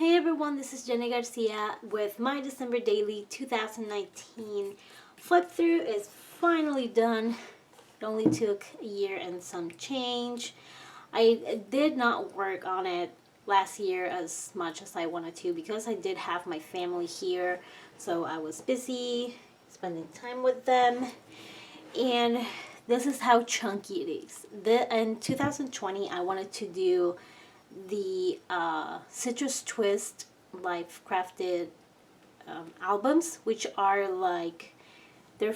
Hey everyone, this is Jenny Garcia with my December Daily 2019 flip through is finally done. It only took a year and some change. I did not work on it last year as much as I wanted to because I did have my family here, so I was busy spending time with them. And this is how chunky it is. In 2020, I wanted to do the Citrus Twist Life Crafted albums, which are like they're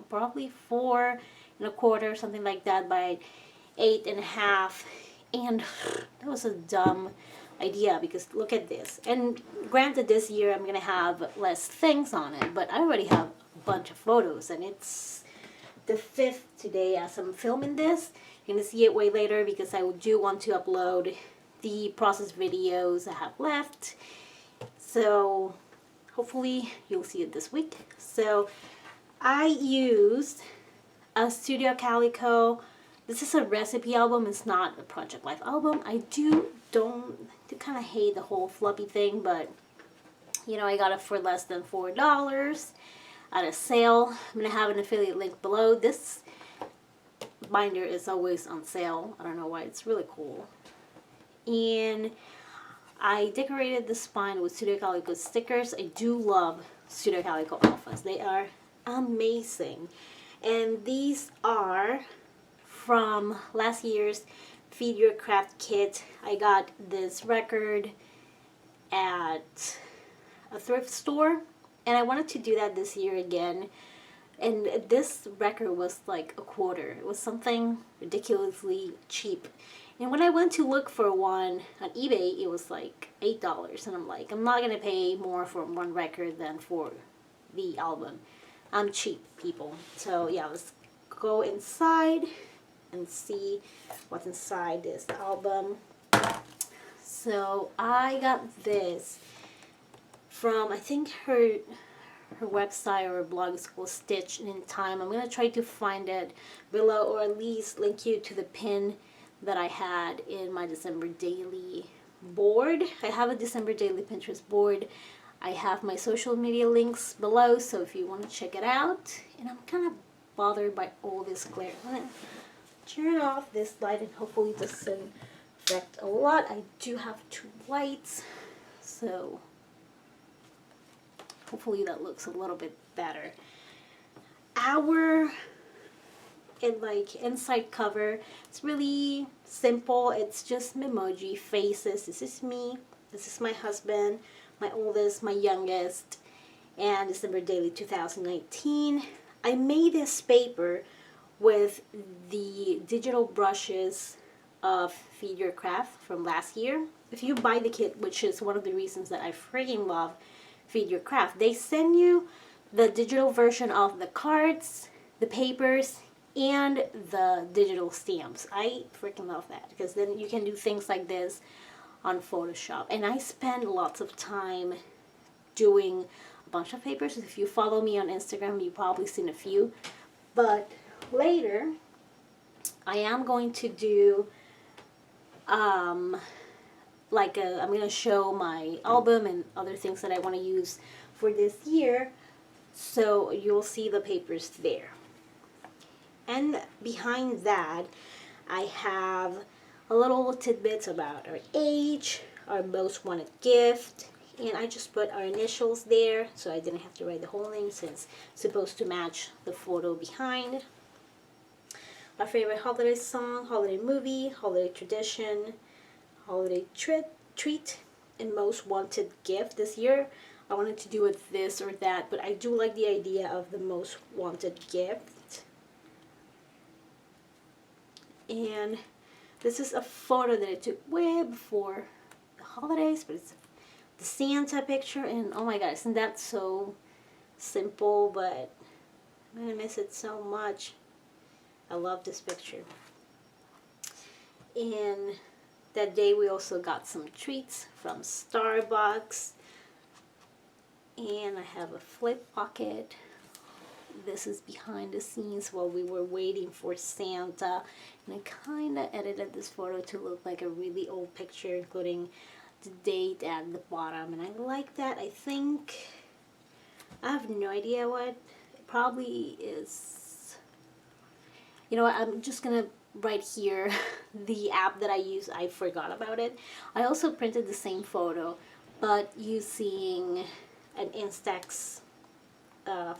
probably 4 1/4, something like that, by 8 1/2, and that was a dumb idea because look at this. And granted, this year I'm gonna have less things on it, but I already have a bunch of photos, and it's the 5th today as I'm filming this. You're gonna see it way later because I do want to upload the process videos I have left. So hopefully you'll see it this week. So I used a Studio Calico. This is a recipe album. It's not a Project Life album. I do kind of hate the whole floppy thing, but you know, I got it for less than $4 at a sale. I'm gonna have an affiliate link below. This binder is always on sale. I don't know why. It's really cool. And I decorated the spine with Studio Calico stickers. I do love Studio Calico alphas. They are amazing. And these are from last year's Feed Your Craft kit. I got this record at a thrift store, and I wanted to do that this year again. And this record was like a quarter. It was something ridiculously cheap. And when I went to look for one on eBay, it was like $8. And I'm like, I'm not going to pay more for one record than for the album. I'm cheap, people. So yeah, let's go inside and see what's inside this album. So I got this from, I think her website or blog is called Stitch in Time. I'm going to try to find it below, or at least link you to the pin that I had in my December Daily board. I have a December Daily Pinterest board. I have my social media links below, so if you want to check it out. And I'm kind of bothered by all this glare. I'm going to turn off this light and hopefully it doesn't affect a lot. I do have 2 lights, so hopefully that looks a little bit better. Our inside cover, it's really simple. It's just Memoji faces. This is me. This is my husband, my oldest, my youngest, and December Daily 2019. I made this paper with the digital brushes of Feed Your Craft from last year. If you buy the kit, which is one of the reasons that I freaking love Feed Your Craft, they send you the digital version of the cards, the papers, and the digital stamps. I freaking love that because then you can do things like this on Photoshop. And I spend lots of time doing a bunch of papers. If you follow me on Instagram, you've probably seen a few. But later, I am going to do I'm going to show my album and other things that I want to use for this year, so you'll see the papers there. And behind that, I have a little tidbits about our age, our most wanted gift, and I just put our initials there so I didn't have to write the whole name since it's supposed to match the photo behind. Our favorite holiday song, holiday movie, holiday tradition, holiday treat, and most wanted gift. This year I wanted to do it this or that, but I do like the idea of the most wanted gift. And this is a photo that I took way before the holidays, but it's the Santa picture, and oh my god, isn't that so simple, but I'm gonna miss it so much. I love this picture. And that day we also got some treats from Starbucks. And I have a flip pocket this is behind the scenes while we were waiting for Santa. And I kind of edited this photo to look like a really old picture, including the date at the bottom. And I like that. I think, I have no idea what it probably is. You know what, I'm just gonna write here the app that I use. I forgot about it. I also printed the same photo, but using an Instax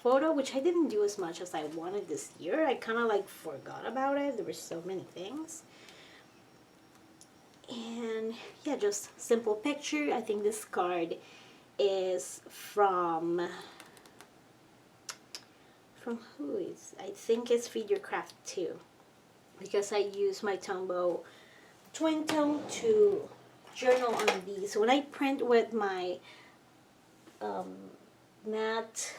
photo, which I didn't do as much as I wanted this year. I kind of like forgot about it. There were so many things. And yeah, just simple picture. I think this card is from who is, I think it's Feed Your Craft 2, because I use my Tombow twin tone to journal on these. When I print with my matte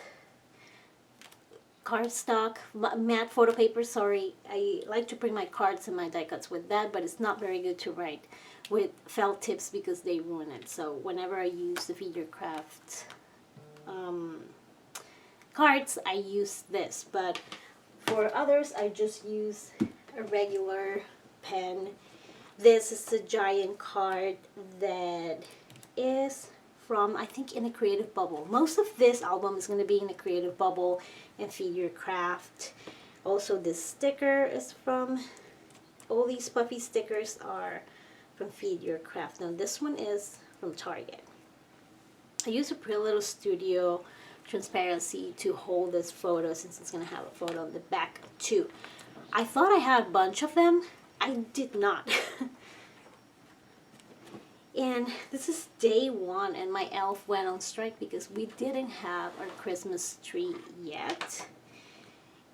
cardstock, matte photo paper, sorry, I like to print my cards and my die cuts with that, but it's not very good to write with felt tips because they ruin it. So whenever I use the Feed Your Craft cards, I use this, but for others I just use a regular pen. This is a giant card that is from, I think, In a Creative Bubble. Most of this album is going to be In a Creative Bubble and Feed Your Craft. Also, this sticker is from, all these puffy stickers are from Feed Your Craft. Now this one is from Target. I use a Pretty Little Studio transparency to hold this photo, since it's going to have a photo on the back too. I thought I had a bunch of them. I did not. And this is day one, and my elf went on strike because we didn't have our Christmas tree yet.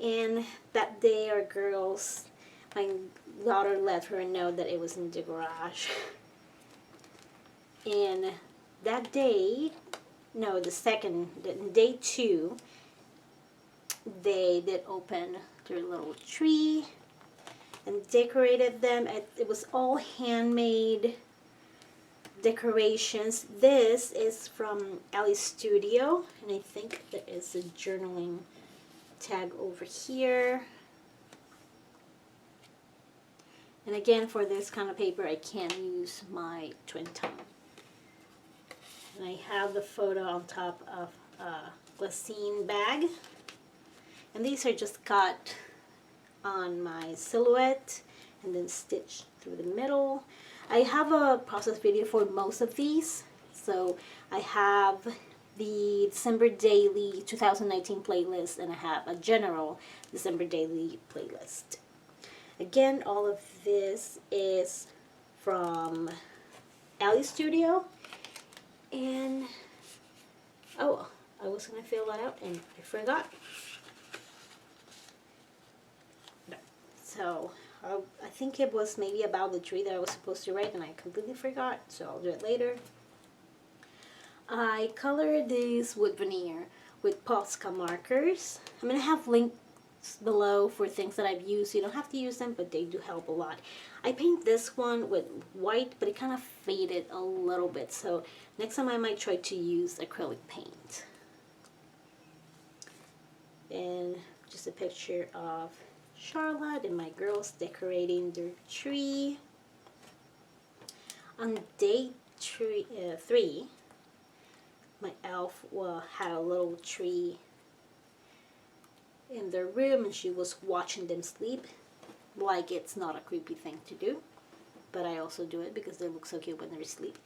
And that day our girls, my daughter let her know that it was in the garage. And that day, no, day two, they did open their little tree and decorated them. It was all handmade decorations. This is from Ali's Studio, and I think there is a journaling tag over here. And again, for this kind of paper, I can't use my twin tone. And I have the photo on top of a glassine bag. And these are just cut on my silhouette and then stitched through the middle. I have a process video for most of these. So I have the December Daily 2019 playlist, and I have a general December Daily playlist. Again, all of this is from Ali's Studio. And, oh, I was going to fill that out and I forgot. No. So, I think it was maybe about the tree that I was supposed to write, and I completely forgot, so I'll do it later. I colored these wood veneer with Posca markers. I'm going to have links below for things that I've used. You don't have to use them, but they do help a lot. I paint this one with white, but it kind of faded a little bit, so next time I might try to use acrylic paint. And just a picture of Charlotte and my girls decorating their tree. On day 3, my elf had a little tree in their room, and she was watching them sleep. Like, it's not a creepy thing to do, but I also do it because they look so cute when they're asleep.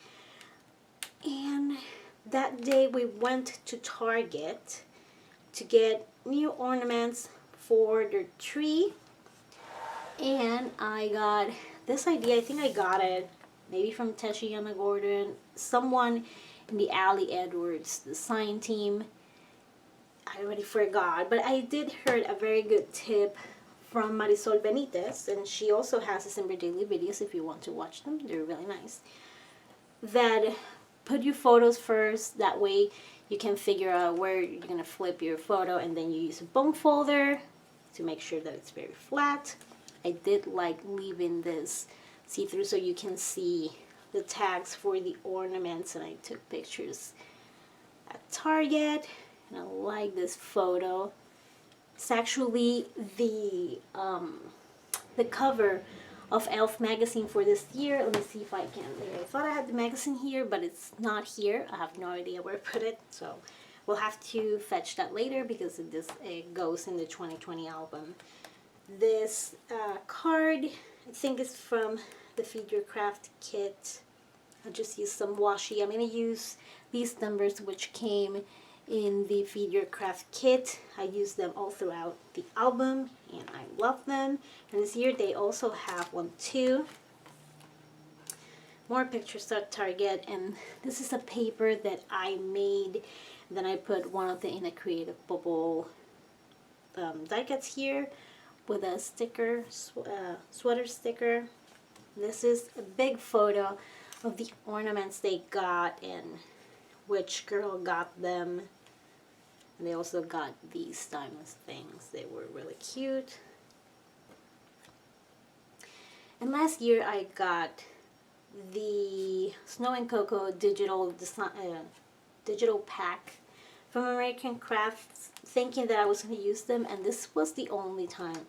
And that day we went to Target to get new ornaments for their tree, and I got this idea. I think I got it maybe from Teshiana Gordon, someone in the Ali Edwards design team. I already forgot, but I did hear a very good tip from Marisol Benitez, and she also has December Daily videos if you want to watch them. They're really nice. That put your photos first, that way you can figure out where you're going to flip your photo, and then you use a bone folder to make sure that it's very flat. I did like leaving this see-through so you can see the tags for the ornaments, and I took pictures at Target, and I like this photo. It's actually the cover of Elf magazine for this year. Let me see if I can. I thought I had the magazine here, but it's not here. I have no idea where I put it, so we'll have to fetch that later because it goes in the 2020 album. This card, I think is from the Feed Your Craft kit. I'll just use some washi. I'm going to use these numbers which came in the Feed Your Craft kit. I use them all throughout the album and I love them. And this year they also have one too. More pictures at Target, and this is a paper that I made. Then I put one of the In a Creative Bubble die cuts here with a sticker, sweater sticker. This is a big photo of the ornaments they got and which girl got them. And they also got these diamond things. They were really cute. And last year I got the Snow and Cocoa digital pack from American Crafts, thinking that I was going to use them, and this was the only time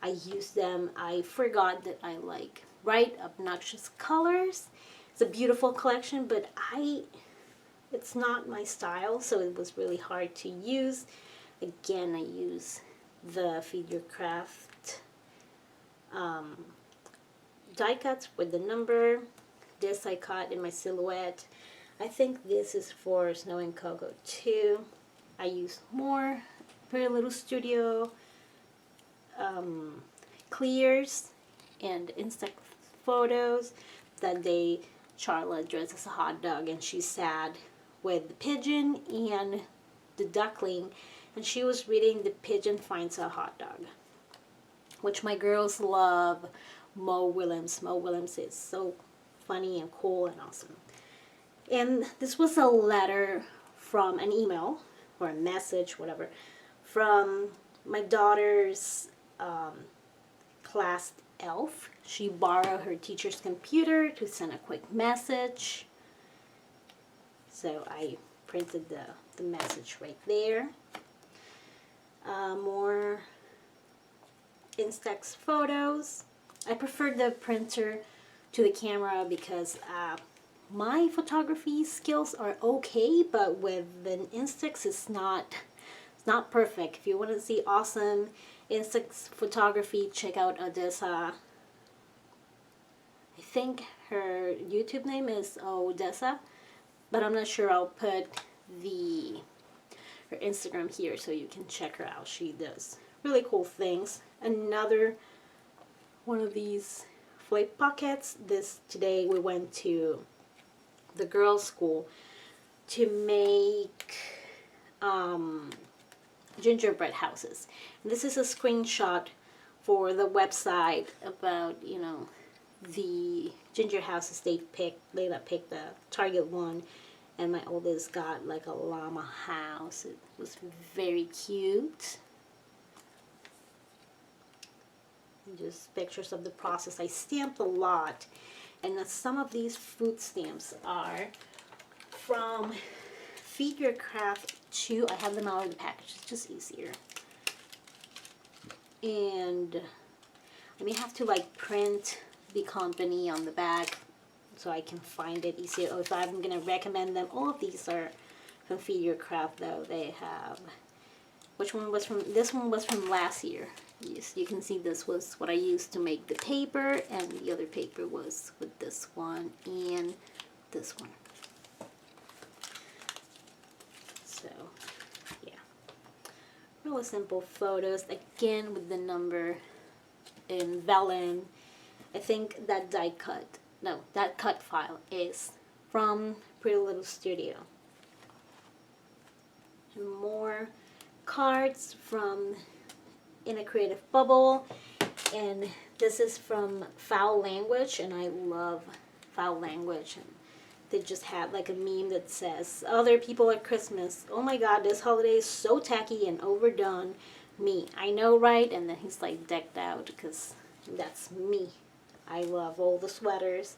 I used them. I forgot that I like bright, obnoxious colors. It's a beautiful collection, but it's not my style, so it was really hard to use. Again, I use the Feed Your Craft die cuts with the number. This I cut in my silhouette. I think this is for Snow and Cocoa too. I used more Pretty Little Studio clears and insect photos. That day Charlotte dressed as a hot dog and she's sad with the pigeon and the duckling, and she was reading The Pigeon Finds a Hot Dog, which my girls love. Mo Willems. Mo Willems is so funny and cool and awesome. And this was a letter from an email or a message, whatever, from my daughter's class elf. She borrowed her teacher's computer to send a quick message. So I printed the message right there. More Instax photos. I prefer the printer to the camera because my photography skills are okay, but with the Instax it's not perfect. If you want to see awesome Instax photography, check out Odessa. I think her YouTube name is Odessa, but I'm not sure. I'll put her Instagram here so you can check her out. She does really cool things. Another one of these flip pockets. Today we went to the girls' school to make gingerbread houses. And this is a screenshot for the website about, the ginger houses they picked. Layla picked the Target one, and my oldest got like a llama house. It was very cute. And just pictures of the process. I stamped a lot, and some of these food stamps are from Feed Your Craft too. I have them out of the package. It's just easier. And I may have to print the company on the back so I can find it easier. Or if I'm gonna recommend them, all of these are from Feed Your Craft though. They have, which one was from, this one was from last year. Yes, you can see this was what I used to make the paper, and the other paper was with this one and this one. So yeah, really simple photos, again with the number in vellum. I think that that cut file is from Pretty Little Studio. And more cards from In a Creative Bubble, and this is from Foul Language, and I love Foul Language. And they just had a meme that says, "Other people at Christmas, oh my god, this holiday is so tacky and overdone. Me, I know, right?" And then he's decked out, because that's me. I love all the sweaters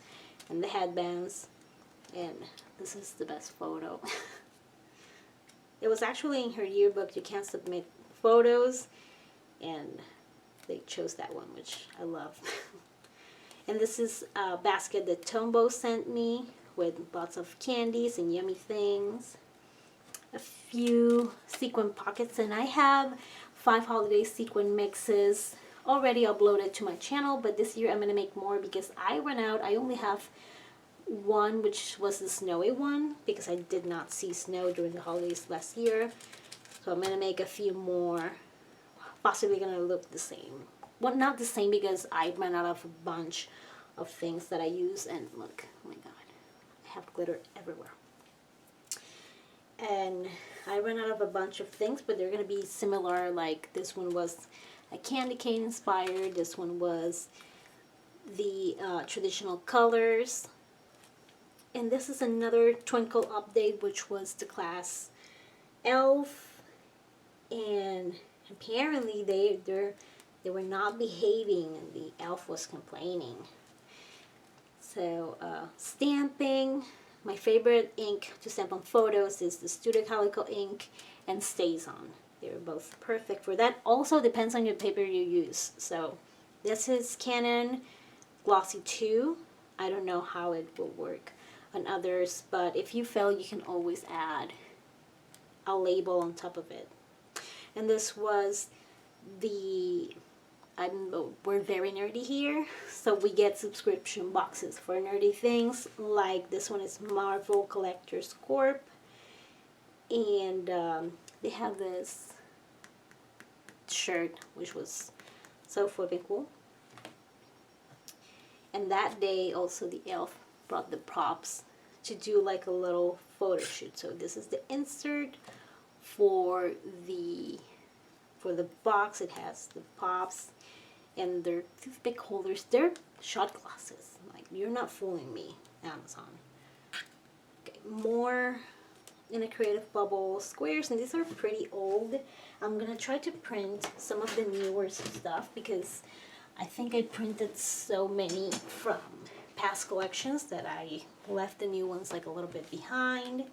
and the headbands, and this is the best photo. It was actually in her yearbook, you can't submit photos, and they chose that one, which I love. And this is a basket that Tombow sent me with lots of candies and yummy things. A few sequin pockets, and I have 5 holiday sequin mixes already uploaded to my channel, but this year I'm going to make more because I ran out. I only have one, which was the snowy one, because I did not see snow during the holidays last year. So I'm going to make a few more, possibly going to look the same. Well, not the same because I ran out of a bunch of things that I use, and look, oh my god, I have glitter everywhere. And I ran out of a bunch of things, but they're going to be similar. Like this one was a candy cane inspired. This one was the traditional colors. And this is another Twinkle update, which was the class Elf. And apparently they were not behaving, and the elf was complaining. So stamping. My favorite ink to stamp on photos is the Studio Calico ink and StazOn. They're both perfect for that. Also depends on your paper you use. So this is Canon Glossy 2. I don't know how it will work on others, but if you fail, you can always add a label on top of it. And this was the... we're very nerdy here, so we get subscription boxes for nerdy things. Like this one is Marvel Collectors Corp, and they have this shirt which was so flipping cool. And that day also the elf brought the props to do like a little photo shoot. So this is the insert for the box. It has the pops and their toothpick holders. They're shot glasses. Like, you're not fooling me, Amazon. Okay, more in a Creative Bubble squares, and these are pretty old. I'm gonna try to print some of the newer stuff because I think I printed so many from past collections that I left the new ones like a little bit behind.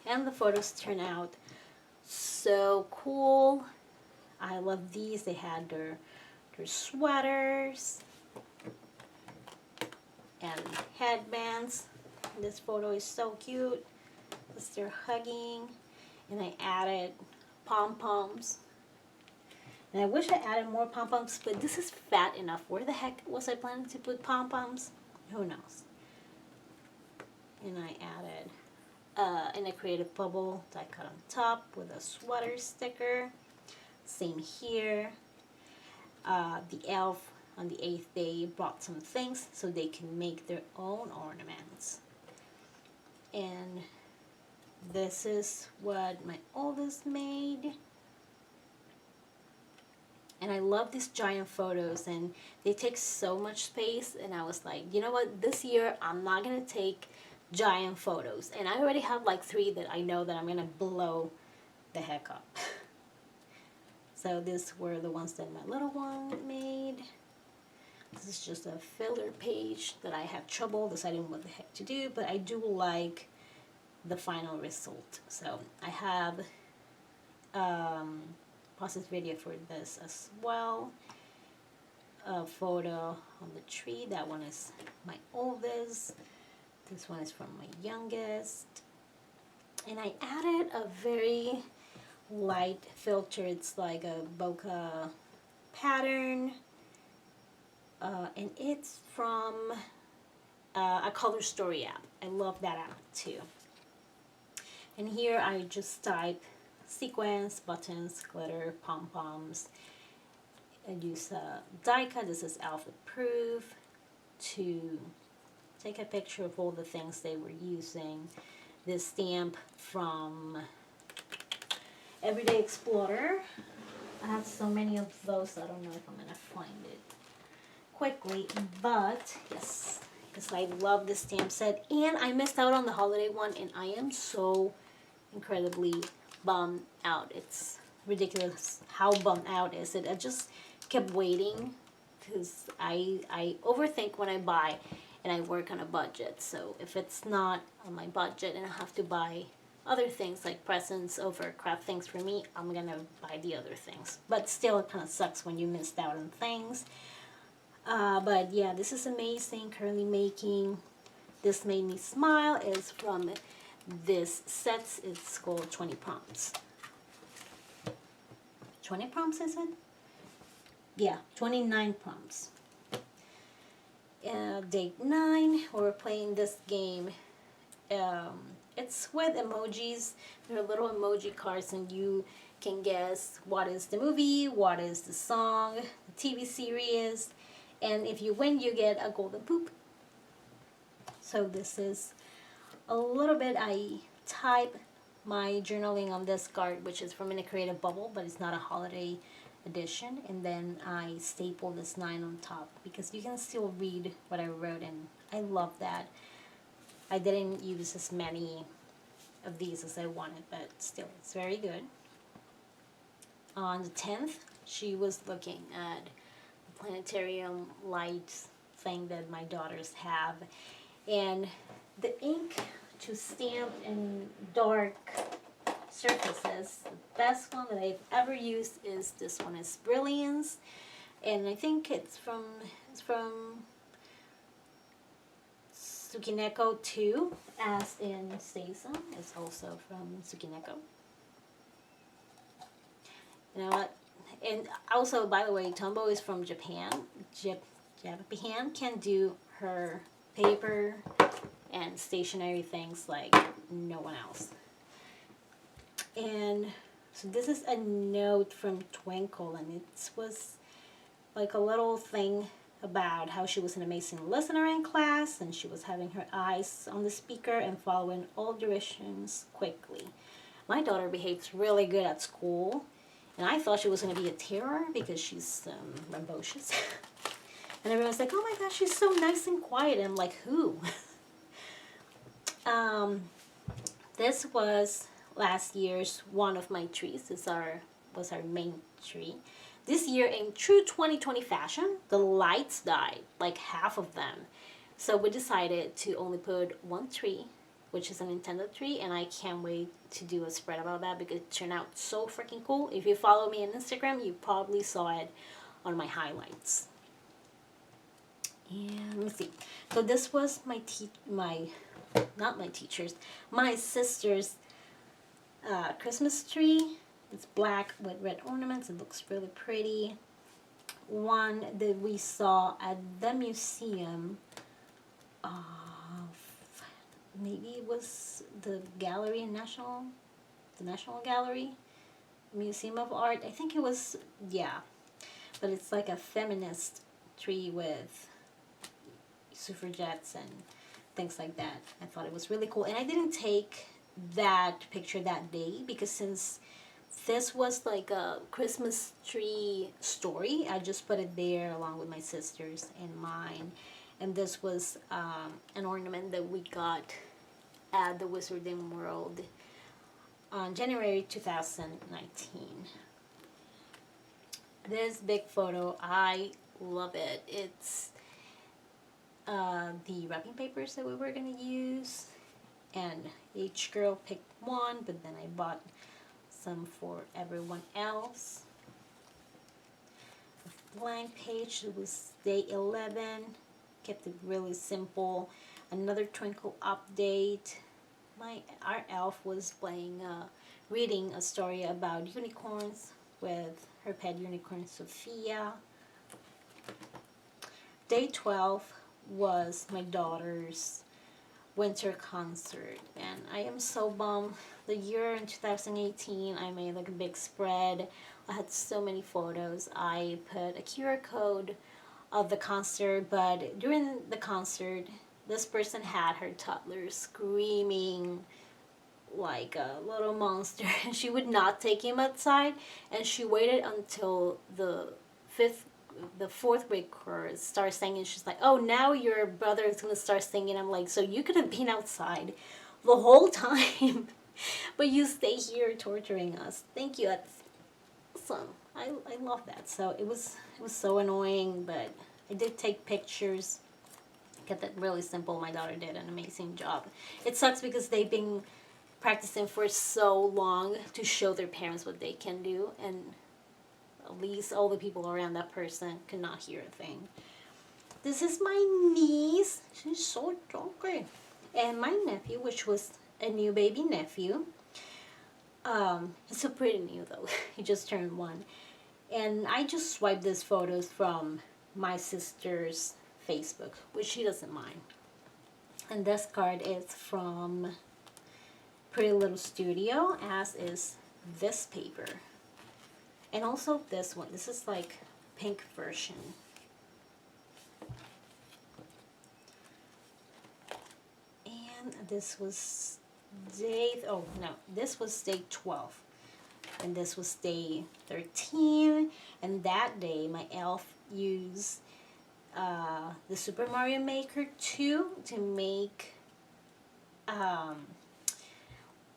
And the photos turn out so cool. I love these. They had their sweaters and headbands. This photo is so cute because they're hugging. And I added pom-poms. And I wish I added more pom-poms, but this is fat enough. Where the heck was I planning to put pom-poms? Who knows? And I added in a Creative Bubble die cut on top with a sweater sticker. Same here. The elf on the 8th day brought some things so they can make their own ornaments. And this is what my oldest made. And I love these giant photos, and they take so much space, and I was like, you know what, this year I'm not going to take giant photos. And I already have like 3 that I know that I'm going to blow the heck up. So these were the ones that my little one made. This is just a filler page that I had trouble deciding what the heck to do, but I do like the final result. So I have process video for this as well. A photo on the tree. That one is my oldest. This one is from my youngest. And I added a very light filter. It's like a bokeh pattern. And it's from a Color Story app. I love that app too. And here I just type sequins, buttons, glitter, pom-poms. I use die cut. This is Elf approved, to take a picture of all the things they were using. This stamp from Everyday Explorer. I have so many of those, I don't know if I'm going to find it quickly, but yes, because I love this stamp set, and I missed out on the holiday one, and I am so incredibly bummed out. It's ridiculous how bummed out is it. I just kept waiting because I overthink when I buy, and I work on a budget. So if it's not on my budget and I have to buy other things like presents over craft things for me, I'm gonna buy the other things. But still, it kind of sucks when you missed out on things. But yeah, this is amazing. Currently making This Made Me Smile is from this sets. It's called 20 Prompts. 20 prompts, is it? Yeah, 29 prompts. Day 9, we're playing this game. It's with emojis. There are little emoji cards, and you can guess what is the movie, what is the song, the TV series, and if you win, you get a golden poop. So this is a little bit, I type my journaling on this card, which is from In a Creative Bubble, but it's not a holiday edition, and then I staple this 9 on top because you can still read what I wrote, and I love that. I didn't use as many of these as I wanted, but still, it's very good. On the 10th, she was looking at the planetarium lights thing that my daughters have, and the ink to stamp in dark surfaces, the best one that I've ever used is this one. Is Brilliance, and I think it's from Tsukineko 2, as in Seisen is also from Tsukineko. You know what? And also, by the way, Tombo is from Japan. Japan can do her paper and stationery things like no one else. And so this is a note from Twinkle, and it was like a little thing about how she was an amazing listener in class, and she was having her eyes on the speaker and following all directions quickly. My daughter behaves really good at school, and I thought she was going to be a terror because she's rambunctious. And everyone's like, oh my gosh, she's so nice and quiet. And I'm like, who? This was last year's one of my trees. This was our main tree. This year, in true 2020 fashion, the lights died, like half of them. So we decided to only put one tree, which is a Nintendo tree, and I can't wait to do a spread about that because it turned out so freaking cool. If you follow me on Instagram, you probably saw it on my highlights. And let me see. So this was my sister's Christmas tree. It's black with red ornaments. It looks really pretty. One that we saw at the museum. Maybe it was the gallery in the National Gallery, Museum of Art. I think it was, yeah. But it's like a feminist tree with suffragettes and things like that. I thought it was really cool. And I didn't take that picture that day because since this was like a Christmas tree story, I just put it there along with my sister's and mine. And this was an ornament that we got at the Wizarding World on January 2019. This big photo, I love it. It's the wrapping papers that we were going to use, and each girl picked one, but then I bought some for everyone else. A blank page, it was day 11, kept it really simple. Another Twinkle update. Our elf was reading a story about unicorns with her pet unicorn Sophia. Day 12 was my daughter's winter concert, and I am so bummed. The year in 2018, I made like a big spread. I had so many photos. I put a QR code of the concert, but during the concert, this person had her toddler screaming like a little monster, and she would not take him outside, and she waited until the fourth grade chorus started singing. She's like, oh, now your brother is going to start singing. I'm like, so you could have been outside the whole time, but you stay here torturing us. Thank you. That's awesome. I love that. So it was so annoying, but I did take pictures. Kept it really simple. My daughter did an amazing job. It sucks because they've been practicing for so long to show their parents what they can do, and at least all the people around that person could not hear a thing. This is my niece. She's so chunky. And my nephew, which was a new baby nephew. He's so pretty new though. He just turned 1. And I just swiped these photos from my sister's Facebook, which she doesn't mind. And this card is from Pretty Little Studio, as is this paper. And also this one. This is like pink version. And this was this was day 12. And this was day 13. And that day my elf used the Super Mario Maker 2 to make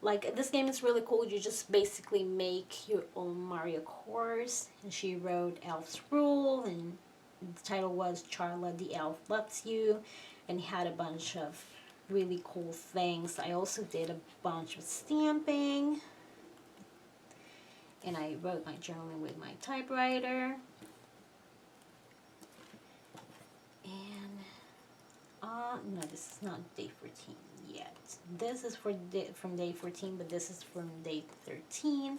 like, this game is really cool. You just basically make your own Mario course. And she wrote Elf's Rule, and the title was Charlotte the Elf Loves You, and it had a bunch of really cool things. I also did a bunch of stamping, and I wrote my journaling with my typewriter. And no, this is not day 14 yet. This is from day 14, but this is from day 13.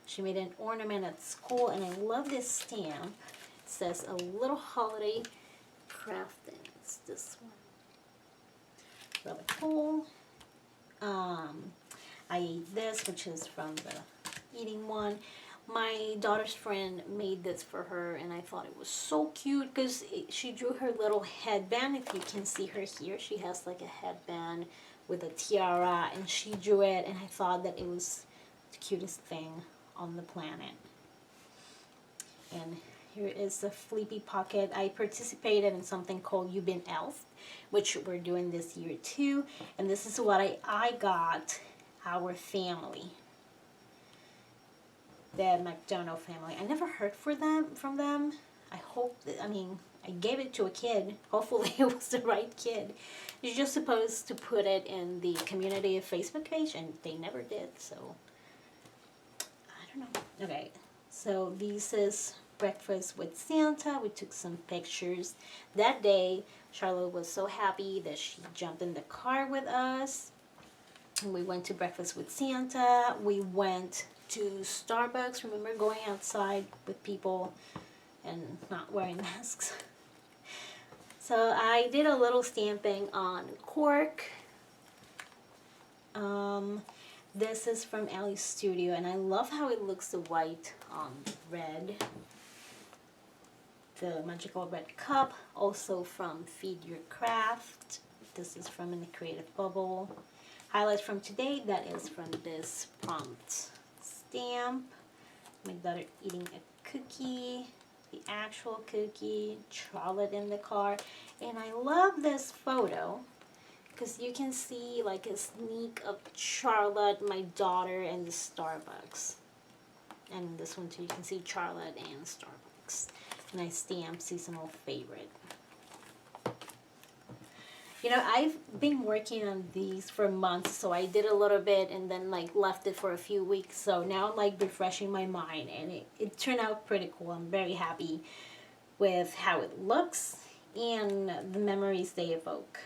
She made an ornament at school, and I love this stamp. It says a little holiday crafting. It's this one. Really cool. I ate this, which is from the eating one. My daughter's friend made this for her, and I thought it was so cute because she drew her little headband. If you can see her here, she has like a headband with a tiara, and she drew it, and I thought that it was the cutest thing on the planet. And here is the Flippy Pocket. I participated in something called You've Been Elf, which we're doing this year too, and this is what I got our family. The McDonough family. I never heard from them. I hope that, I gave it to a kid. Hopefully it was the right kid. You're just supposed to put it in the community Facebook page, and they never did, so I don't know. Okay, so this is Breakfast with Santa. We took some pictures. That day, Charlotte was so happy that she jumped in the car with us. And we went to Breakfast with Santa. We went to Starbucks. Remember going outside with people and not wearing masks? So I did a little stamping on cork. This is from Ellie's Studio, and I love how it looks, the white on red. The magical red cup, also from Feed Your Craft. This is from In the Creative Bubble. Highlights from today, that is from this prompt stamp. My daughter eating a cookie, the actual cookie, Charlotte in the car. And I love this photo because you can see like a sneak of Charlotte, my daughter, and the Starbucks. And this one too, you can see Charlotte and Starbucks. And I stamp seasonal favorite. You know, I've been working on these for months, so I did a little bit and then like left it for a few weeks. So now I'm like refreshing my mind, and it turned out pretty cool. I'm very happy with how it looks and the memories they evoke.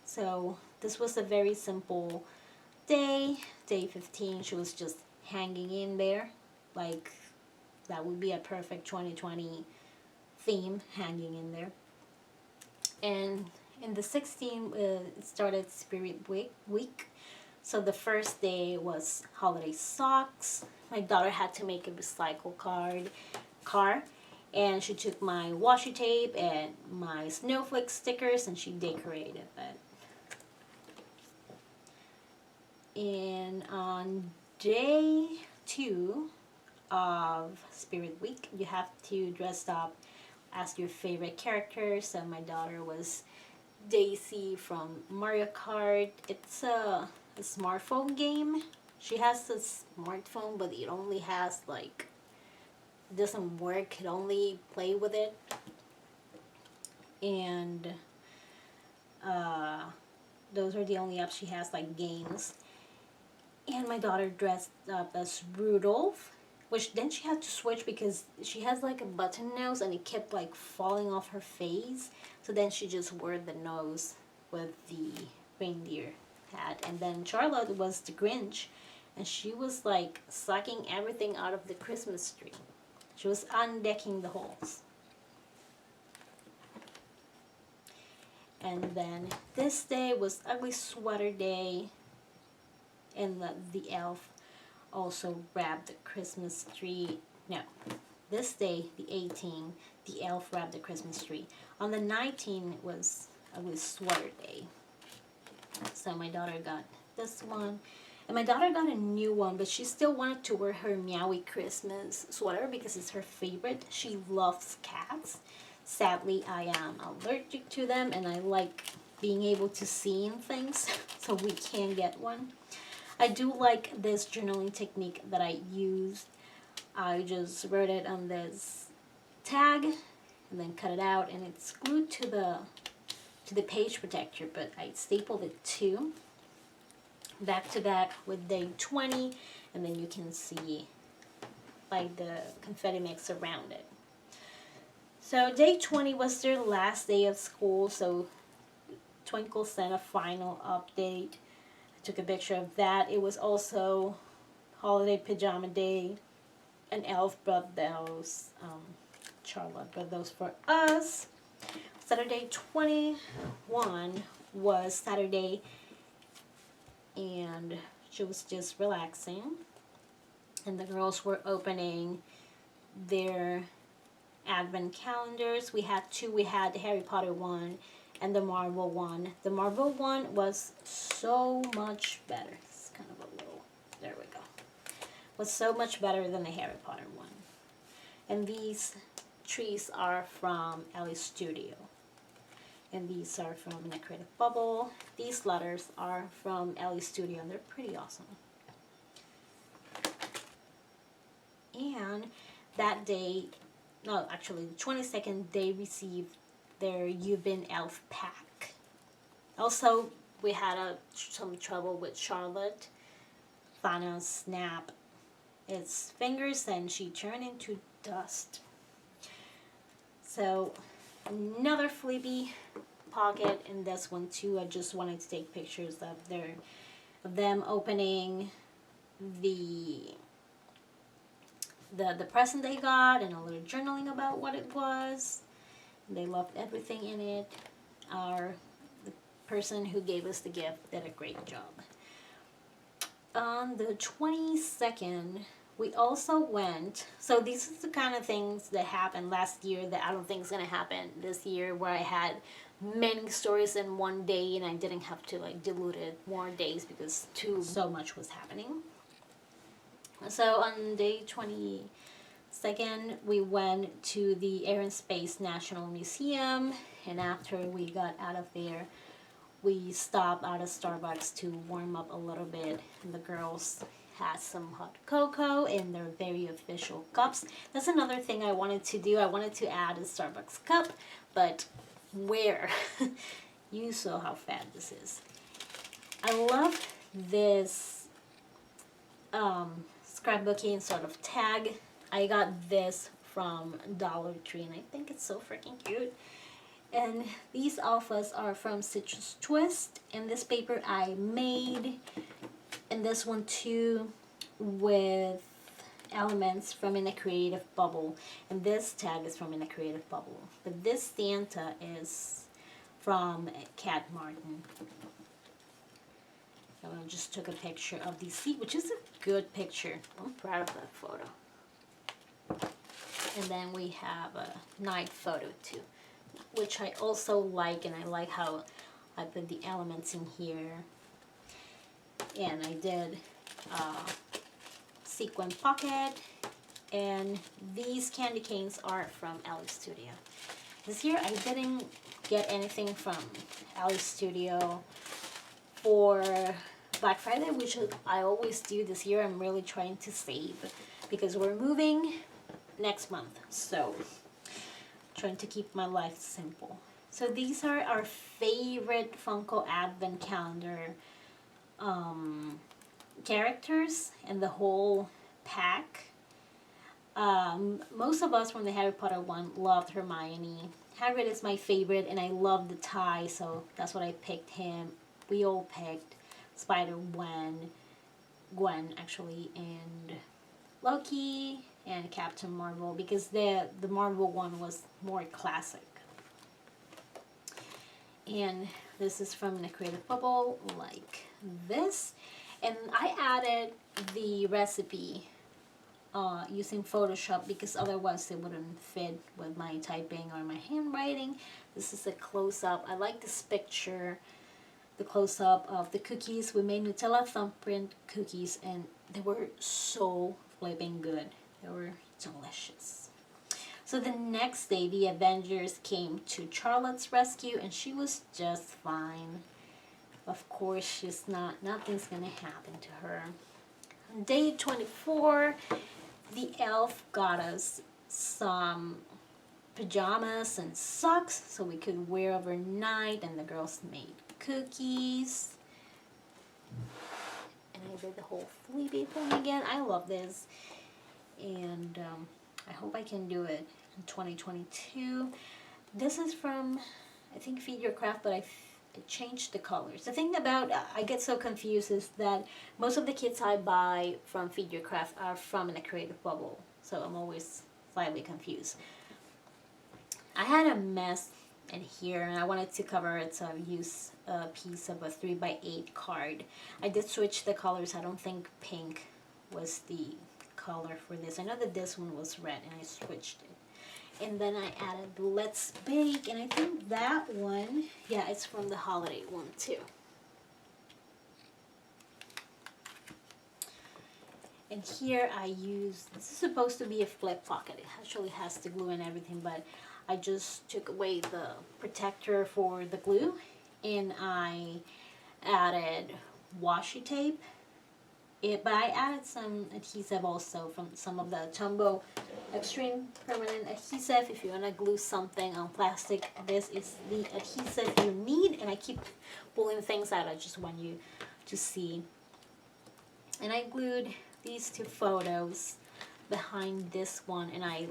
So this was a very simple day. Day 15, she was just hanging in there. Like, that would be a perfect 2020 theme, hanging in there. And in the 16th, it started Spirit Week. So the first day was holiday socks. My daughter had to make a recycle car, and she took my washi tape and my snowflake stickers, and she decorated it. And on day 2 of Spirit Week, you have to dress up as your favorite character. So my daughter was Daisy from Mario Kart. It's a smartphone game. She has a smartphone, but it only has like, it doesn't work. It only play with it. And those are the only apps she has, like games. And my daughter dressed up as Rudolph, which then she had to switch because she has like a button nose and it kept like falling off her face. So then she just wore the nose with the reindeer hat. And then Charlotte was the Grinch, and she was like sucking everything out of the Christmas tree. She was undecking the halls. And then this day was Ugly Sweater Day, and the elf also wrapped the Christmas tree. No, this day, the 18th, the elf wrapped the Christmas tree. On the 19th was Ugly Sweater Day. So my daughter got this one. And my daughter got a new one, but she still wanted to wear her Meowie Christmas sweater because it's her favorite. She loves cats. Sadly, I am allergic to them, and I like being able to see in things, so we can't get one. I do like this journaling technique that I used. I just wrote it on this tag and then cut it out, and it's glued to the page protector, but I stapled it too, back to back with day 20, and then you can see like the confetti mix around it. So day 20 was their last day of school, so Twinkle sent a final update. I took a picture of that. It was also holiday pajama day. An elf brought those, Charlotte brought those for us. Saturday 21 was Saturday, and she was just relaxing. And the girls were opening their advent calendars. We had two. We had the Harry Potter one and the Marvel one. The Marvel one was so much better. It's kind of a little, there we go. Was so much better than the Harry Potter one. And these trees are from Ellie Studio. And these are from In a Creative Bubble. These letters are from Ellie Studio, and they're pretty awesome. And that day, no, actually the 22nd, they received their You've Been Elf pack. Also, we had some trouble with Charlotte. Fana snapped its fingers and she turned into dust. So, another Flippy pocket in this one too. I just wanted to take pictures of them opening the present they got, and a little journaling about what it was. They loved everything in it. The person who gave us the gift did a great job. On the 22nd, we also went, so these are the kind of things that happened last year that I don't think is going to happen this year, where I had many stories in one day and I didn't have to like dilute it more days because so much was happening. So on day 22nd, we went to the Air and Space National Museum, and after we got out of there, we stopped at a Starbucks to warm up a little bit, and the girls had some hot cocoa in their very official cups. That's another thing I wanted to do. I wanted to add a Starbucks cup, but where? You saw how fat this is. I love this scrapbooking sort of tag. I got this from Dollar Tree, and I think it's so freaking cute. And these alphas are from Citrus Twist, and this paper I made, and this one too, with elements from In a Creative Bubble, and this tag is from In a Creative Bubble, but this Santa is from Cat Martin. So I just took a picture of the seat, which is a good picture. I'm proud of that photo. And then we have a night photo too, which I also like, and I like how I put the elements in here. And I did sequin pocket, and these candy canes are from Ellie Studio. This year I didn't get anything from Ellie Studio for Black Friday, which I always do. This year I'm really trying to save because we're moving next month, so trying to keep my life simple. So these are our favorite Funko Advent Calendar characters in the whole pack. Most of us from the Harry Potter one loved Hermione. Hagrid is my favorite, and I love the tie, so that's what I picked him. We all picked Gwen actually, and Loki and Captain Marvel, because the Marvel one was more classic. And this is from the Creative Bubble, like this. And I added the recipe using Photoshop because otherwise it wouldn't fit with my typing or my handwriting. This is a close-up. I like this picture, the close-up of the cookies. We made Nutella thumbprint cookies, and they were so flipping good. They were delicious. So the next day, the Avengers came to Charlotte's rescue, and she was just fine. Of course, nothing's gonna happen to her. On day 24, the elf got us some pajamas and socks so we could wear overnight, and the girls made cookies. And I did the whole Fleabee thing again. I love this. And I hope I can do it in 2022. This is from, I think, Feed Your Craft, but I changed the colors. The thing about, I get so confused, is that most of the kits I buy from Feed Your Craft are from a Creative Bubble. So I'm always slightly confused. I had a mess in here, and I wanted to cover it, so I used a piece of a 3x8 card. I did switch the colors. I don't think pink was the color for this. I know that this one was red, and I switched it. And then I added Let's Bake, and I think that one, yeah, it's from the holiday one too. And here I used, this is supposed to be a flip pocket. It actually has the glue and everything, but I just took away the protector for the glue, and I added washi tape. But I added some adhesive also from some of the Tombow Extreme Permanent Adhesive. If you want to glue something on plastic, this is the adhesive you need. And I keep pulling things out. I just want you to see. And I glued these two photos behind this one, and I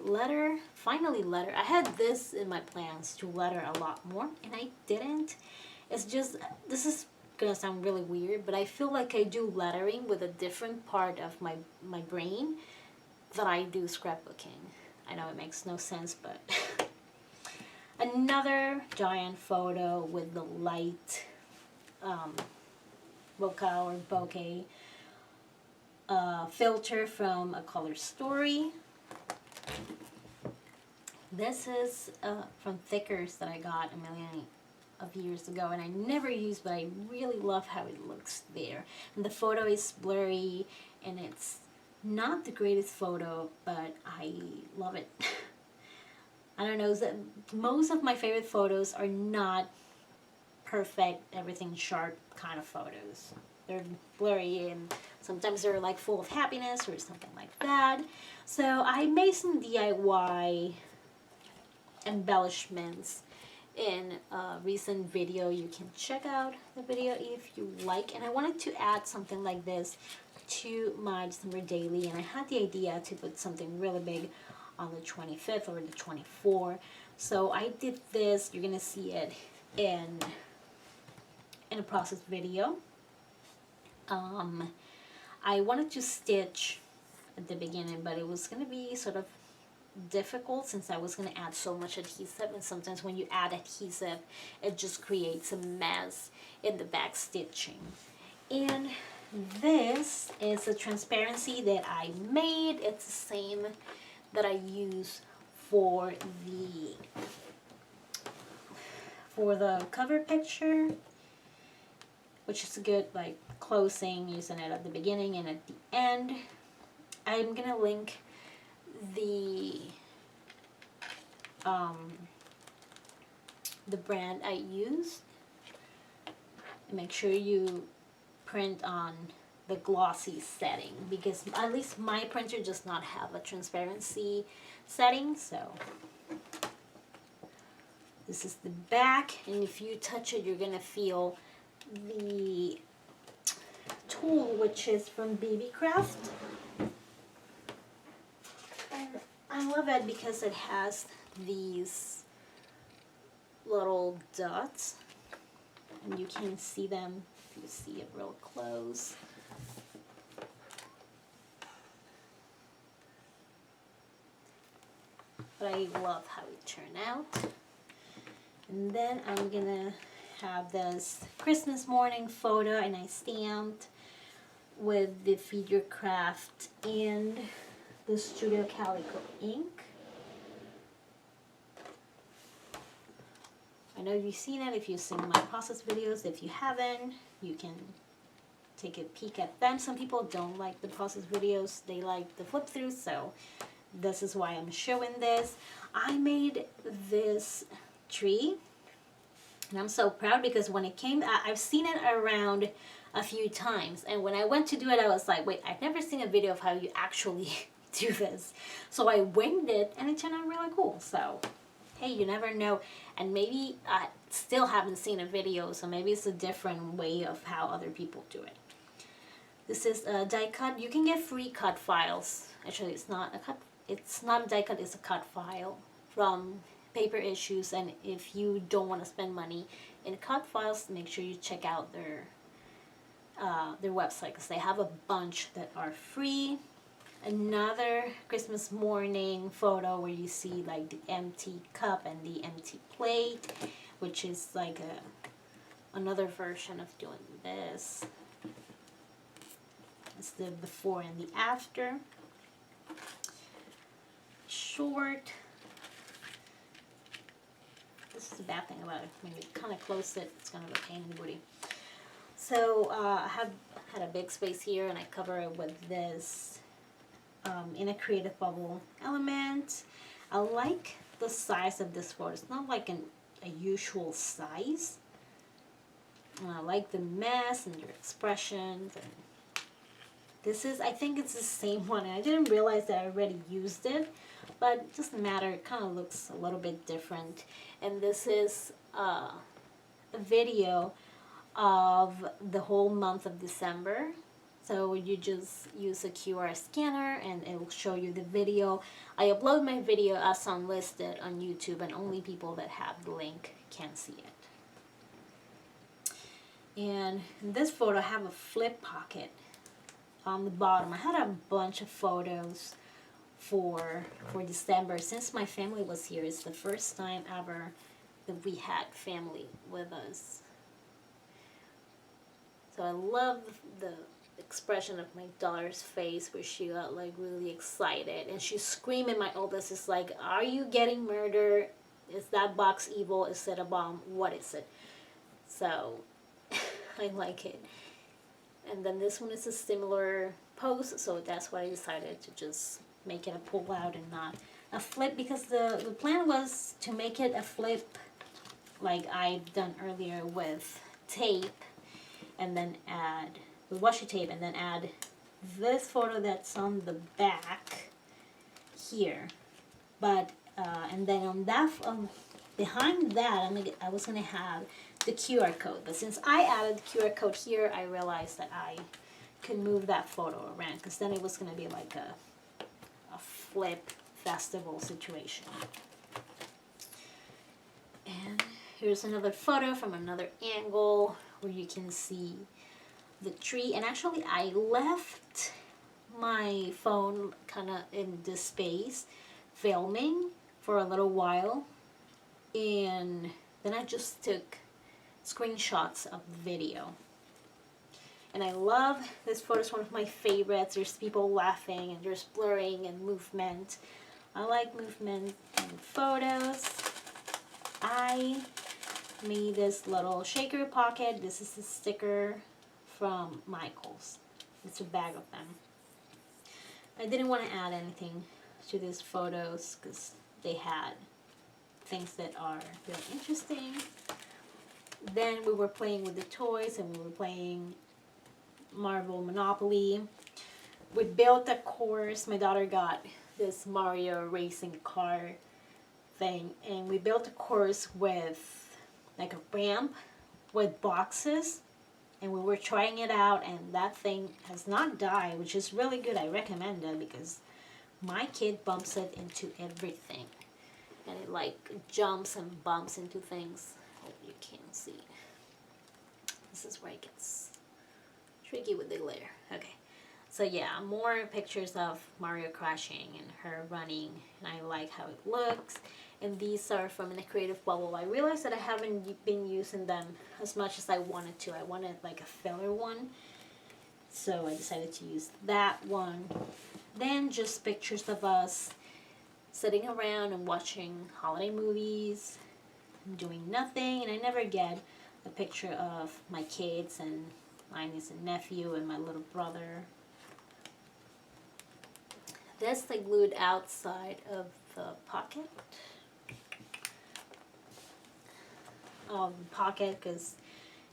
finally letter. I had this in my plans to letter a lot more, and I didn't. It's just, this is gonna sound really weird, but I feel like I do lettering with a different part of my brain that I do scrapbooking. I know it makes no sense, but another giant photo with the light bokeh or bokeh filter from A Color Story. This is from Thickers that I got a million of years ago, and I never used, but I really love how it looks there. And the photo is blurry, and it's not the greatest photo, but I love it. I don't know, most of my favorite photos are not perfect, everything sharp kind of photos. They're blurry, and sometimes they're like full of happiness or something like that. So I made some DIY embellishments in a recent video. You can check out the video if you like. And I wanted to add something like this to my December daily, and I had the idea to put something really big on the 25th or the 24th. So I did this. You're gonna see it in a process video. I wanted to stitch at the beginning, but it was gonna be sort of difficult since I was going to add so much adhesive, and sometimes when you add adhesive it just creates a mess in the back stitching. And this is a transparency that I made. It's the same that I use for the cover picture, which is a good like closing, using it at the beginning and at the end. I'm gonna link the brand I used. And make sure you print on the glossy setting, because at least my printer does not have a transparency setting. So this is the back, and if you touch it you're gonna feel the tool, which is from Baby Craft. And I love it because it has these little dots, and you can see them if you see it real close. But I love how it turned out. And then I'm gonna have this Christmas morning photo, and I stamped with the Feed Your Craft and the Studio Calico ink. I know you've seen it if you've seen my process videos. If you haven't, you can take a peek at them. Some people don't like the process videos, they like the flip through, so this is why I'm showing this. I made this tree, and I'm so proud because when it came, I've seen it around a few times, and when I went to do it, I was like, wait, I've never seen a video of how you actually do this. So I winged it, and it turned out really cool. So hey, you never know. And maybe I still haven't seen a video, so maybe it's a different way of how other people do it. This is a die cut. You can get free cut files. Actually, it's not a cut. It's not a die cut. It's a cut file from Paper Issues. And if you don't want to spend money in cut files, make sure you check out their website, because they have a bunch that are free. Another Christmas morning photo where you see like the empty cup and the empty plate, which is like another version of doing this. It's the before and the after. Short. This is the bad thing about it. When you kind of close it, it's kind of a pain in the booty. So I have had a big space here, and I cover it with this in a creative bubble element. I like the size of this photo. It's not like a usual size. And I like the mess and your expressions. And this is, I think it's the same one. And I didn't realize that I already used it, but it doesn't matter. It kind of looks a little bit different. And this is a video of the whole month of December. So you just use a QR scanner and it will show you the video. I upload my video as unlisted on YouTube, and only people that have the link can see it. And in this photo, I have a flip pocket on the bottom. I had a bunch of photos for December. Since my family was here, it's the first time ever that we had family with us. So I love the expression of my daughter's face where she got like really excited, and she's screaming. My oldest is like, are you getting murdered? Is that box evil? Is it a bomb? What is it? So I like it. And then this one is a similar pose, so that's why I decided to just make it a pull out and not a flip, because the plan was to make it a flip like I've done earlier with tape, and then add with washi tape, and then add this photo that's on the back here. But and then on that behind that, I was gonna have the QR code. But since I added the QR code here, I realized that I could move that photo around, because then it was gonna be like a flip festival situation. And here's another photo from another angle where you can see the tree. And actually I left my phone kind of in this space filming for a little while, and then I just took screenshots of the video. And I love this photo. It's one of my favorites. There's people laughing and there's blurring and movement. I like movement in photos. I made this little shaker pocket. This is a sticker from Michaels. It's a bag of them. I didn't want to add anything to these photos because they had things that are really interesting. Then we were playing with the toys, and we were playing Marvel Monopoly. We built a course. My daughter got this Mario racing car thing, and we built a course with like a ramp with boxes, and we were trying it out, and that thing has not died, which is really good. I recommend it because my kid bumps it into everything, and it like jumps and bumps into things. Hope you can't see. This is where it gets tricky with the glare. Okay, so yeah, more pictures of Mario crashing and her running, and I like how it looks. And these are from In a Creative Bubble. I realized that I haven't been using them as much as I wanted to. I wanted like a filler one, so I decided to use that one. Then just pictures of us sitting around and watching holiday movies, doing nothing, and I never get a picture of my kids and my niece and nephew and my little brother. This I glued outside of the pocket. Pocket because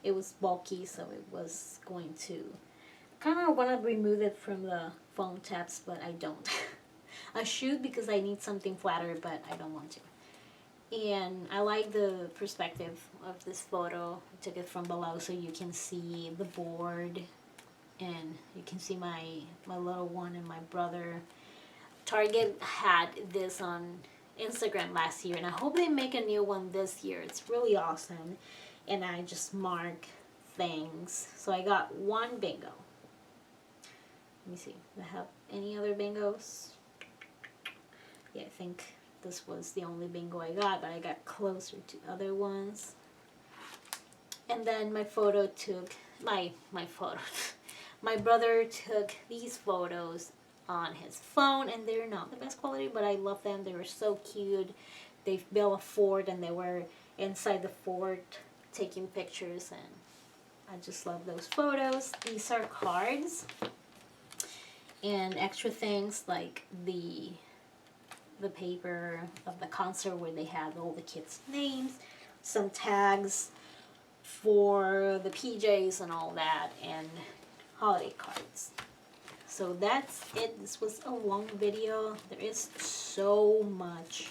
it was bulky, so it was going to kind of want to remove it from the foam tabs, but I don't. I should because I need something flatter, but I don't want to. And I like the perspective of this photo. I took it from below so you can see the board, and you can see my little one and my brother. Target had this on Instagram last year, and I hope they make a new one this year. It's really awesome. And I just mark things. So I got one bingo. Let me see. Do I have any other bingos? Yeah, I think this was the only bingo I got, but I got closer to other ones. And then my photo took my photo. My brother took these photos on his phone, and they're not the best quality, but I love them. They were so cute. They built a fort, and they were inside the fort taking pictures, and I just love those photos. These are cards and extra things like the paper of the concert where they have all the kids' names, some tags for the PJs and all that, and holiday cards. So that's it. This was a long video. There is so much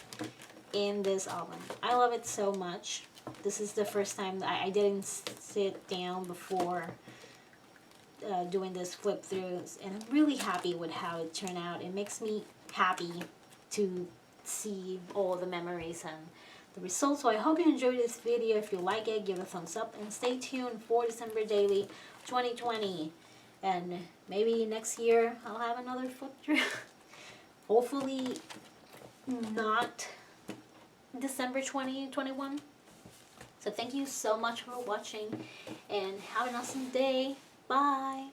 in this album. I love it so much. This is the first time that I didn't sit down before doing this flip through, and I'm really happy with how it turned out. It makes me happy to see all the memories and the results. So I hope you enjoyed this video. If you like it, give it a thumbs up, and stay tuned for December Daily 2020. And maybe next year I'll have another flip through. Hopefully not December 2021. So thank you so much for watching, and have an awesome day. Bye.